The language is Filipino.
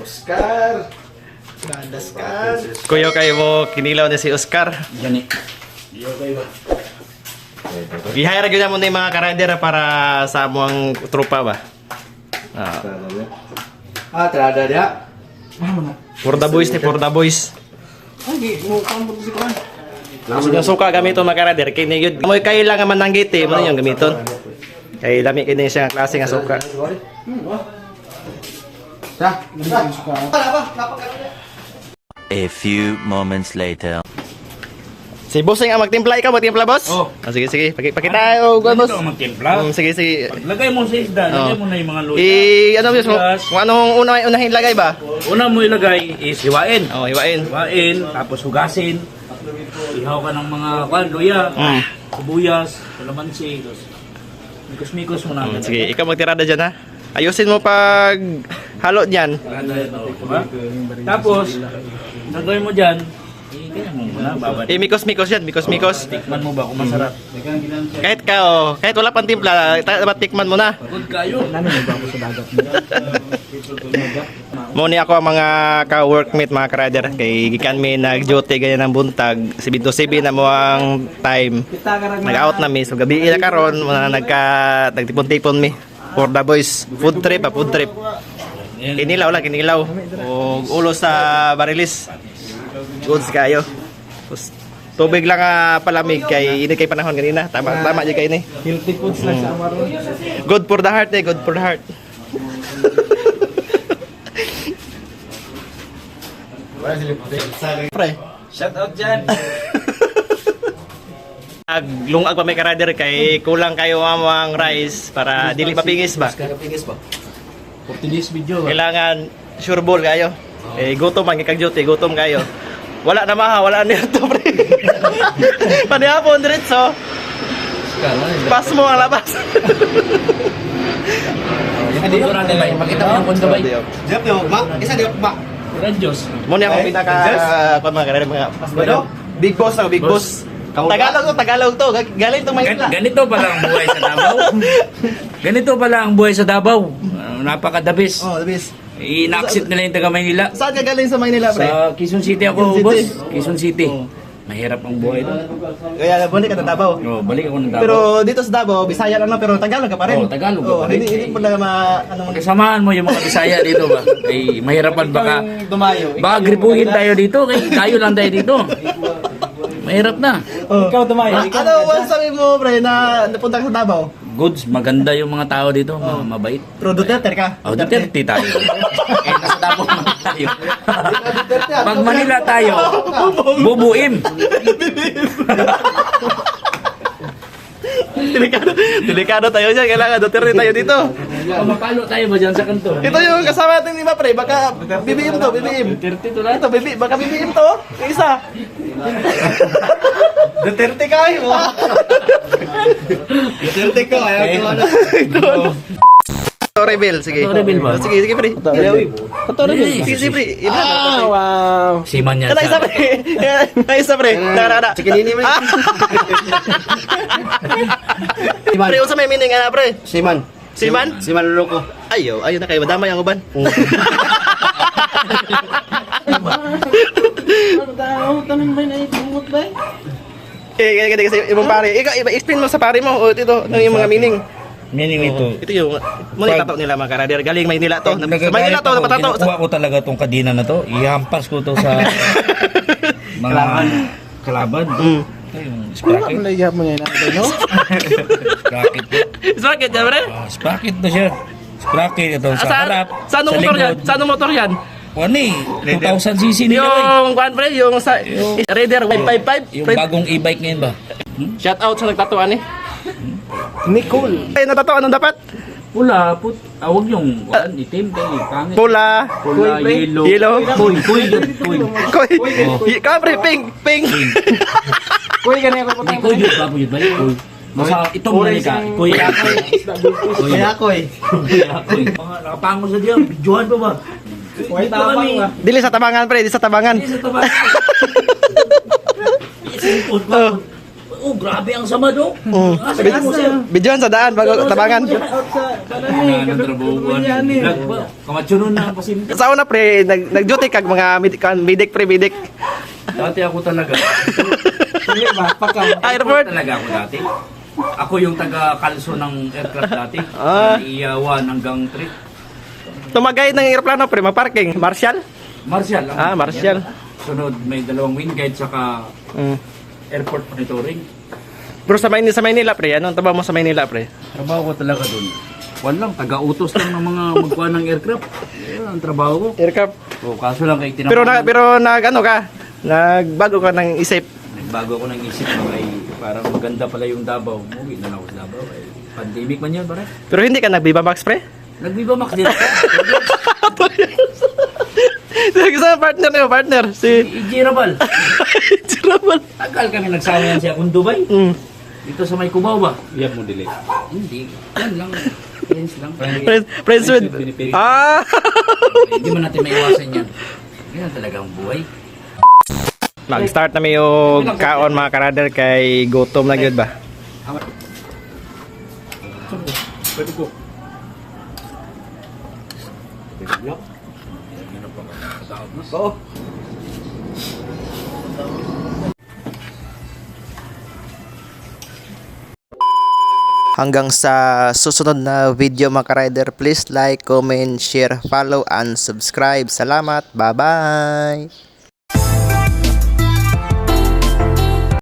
Oscar. Nadaskan. Kuya kayo mo kinilaw na si Oscar. Gani. Iyo kayo ba? Gihire gyud mo na yung mga karider para sa among tropa ba. Trada dia. For the boys ni for the boys. Ay, mo kampo si Kuan. Kasi yung suka gamiton mga karider kini gyud. Mo kailangan man nang giti mo yung gamiton. Kay dami kini siya nga klase nga suka. A few moments later. Si Bossing ang magtimpla, ikaw magtimpla, boss? Oh. Sige, sige. Pakita o boss. Ito ang magtimpla. Sige, sige. Lagay mo sa isda, lagay mo na yung mga luya. Ano boss? Kung anong unahin lagay ba? Una mo ilagay is hiwain. Oh, hiwain. Hiwain, tapos hugasin. Ihaw ka ng mga luya, sibuyas, kalamansi. Mikos-mikos mo na. Sige, ikaw magtirada dyan ha. Ayusin mo pag halo niyan. Tapos, lagay mo dyan, kaya mo muna, babad. Mikos-mikos yan, mikos-mikos. Tikman mo ba kung masarap? Kahit wala pang timpla, dapat tikman mo na. Pagod kayo. Muni ako ang mga ka-workmate, mga ka-rider. Kay gikan mi nag-duty ganyan ng buntag. 7 to 7 na mo ang time. Nag-out na mi. So gabi ila karon nagtipon-tipon mi. For the boys. Food trip. Kinilaw lang, kinilaw. O ulo sa barilis. Goods kayo. Tapos, tubig lang palamig kay ini kay panahon kanina. Tama di kay ini. Healthy foods lang sa amaron. Good for the heart good for the heart. Pre. Shout out dyan. Lungag pa may karader kay kulang kayo ang rice para dili mapingis ba. Kakapingis ba? For today's video, Kailangan sure ball kayo. Eh gutom man kay duty, gutom kayo. Wala na maha, wala na ito pre. Panihapon diretso. Pas mo ang labas. hindi ko natin ba? Pakita mo ng kondo ba? Diop yo, ma. Isa diop ba? Radios. Muna ako pinaka mga karader mga big boss ako, big boss. Tagalog to. Galing to Maynila. Ganito pala ang buhay sa Davao. Ganito pala ang buhay sa Davao. Napakadabis. Oh, the best. I-exit nila yung taga Maynila. Saan ka galing sa Maynila, pre? Sa Quezon City ako, Quezon boss. City. Quezon City. Oh. Mahirap ang buhay doon. Kaya balik ka na Davao. Balik ako ng Davao. Pero dito sa Davao, Bisaya lang pero Tagalog ka pa rin. Oh, Tagalog ka pa rin. Hindi pala Kasamahan mo yung mga Bisaya dito ba? Ay, mahirapan baka. dumayo. Baka gripuhin tayo dito. Kaya tayo lang tayo dito. Mahirap na. Ikaw tumayo. Ano sabi mo, pre, na napunta ka sa Davao? Goods, maganda yung mga tao dito. Mabait. Pero Duterte ka? Oh, Duterte tayo. Eh, nasa Davao naman tayo. Pag Manila tayo, bubuim. Delikado tayo dyan. Kailangan Duterte tayo dito. Mapalo tayo ba dyan sa kanto? Ito yung kasama natin, di ba, pre? Baka BBM to, BBM. Duterte to lang. Ito, baka BBM to. Yung isa. Duterte ka, mo. Duterte ko, ayaw ko ano. Torrebel, sige. Torrebel ba? Sige, pre. Torrebel. Sige, pre. Wow. Siman niya. Kada isa, pre. Kada isa, pre. Nakara. Chikinini man. Pre, unsa may meaning ana, pre? Siman. Siman? Siman luloko. Ayaw na kayo. Madamay ang uban. Kaya kasi ibang pare. Ikaw, explain mo sa pare mo. O, ito, ano yung mga meaning. Meaning ito. Ito yung, muna tato nila mga karader. Galing Maynila to. Sa Maynila to, napatato. Kinukuha ko talaga tong kadina na to. Ihampas ko to sa mga kalaban. Ito yung sprocket. Malaya mo yan, no? Sprocket to. Sprocket yan, pre? Sprocket to siya. Sprocket ito sa harap. Sa anong motor yan? Sa anong motor yan? Ano eh, 2,000cc nila eh. Yung, kuhan pre, yung sa Raider 155. Yung bagong e-bike ngayon ba? Shout out sa nagtatuan eh. Nicole. Ay, natatuan anong dapat? Pula, huwag yung itim kayo, pangit. Pula. Pula, yellow. Yellow. Kuy. Koy. Kapre, pink. Kuy ka na ako. Hindi, kuy yun ba? Kuy ba? Kuy. Masa itong mali ka. Kuy. Kaya koy. Kuy. Nakapango sa diyan. Videohan pa ba? Kuy tabang ba? Dili sa tabangan pre, di sa tabangan. Hindi sa tabangan. Isipon pa. Oh, grabe ang sama do. Sabi mo sir. Bidyohan sa daan bago tabangan. Out sa Nandrabuhan. Vlog ba? Kamatsunon na ang pasinta. Sa una pre, nag-duty kag mga medic pre medic. Dati ako talaga. Sige ba? Pakaw. Airport. Talaga ako dati. Ako yung taga-kalso ng aircraft dati. Iyawan hanggang 3. Tumagay ng eroplano pre, mag-parking. Marshall? Martial. Marshall. Sunod, may 2 wing guide saka airport monitoring. Pero sa Maynila pre, anong trabaho mo sa Maynila pre? Trabaho ko talaga doon. Walang taga-utos lang ng mga magkuha ng aircraft. Yan ang trabaho ko. Aircraft. O, kaso lang kay tinapos. Pero ano ka? Nagbago ka ng isip. Nagbago ako ng isip mo ay parang maganda pala yung Davao. Umuwi na lang ako sa Davao. Ay, pandemic man yan, pare. Pero hindi ka nag-Viva Max pre? Nag-Viva Max din ako. Sa partner si Ijirabal. Jirabal. Tagal kami nagsama yan siya kung Dubai. Dito sa may Cubao ba? Yan mo delete. Hindi. Yan lang. Friends lang. Friends with Hindi man natin maiwasan yan. Yan talagang buhay. Mag-start na yung kaon mga karader kay gutom na gyud ba? Pwede ko. Oo. Hanggang sa susunod na video mga ka-rider, please like, comment, share, follow, and subscribe. Salamat. Bye-bye!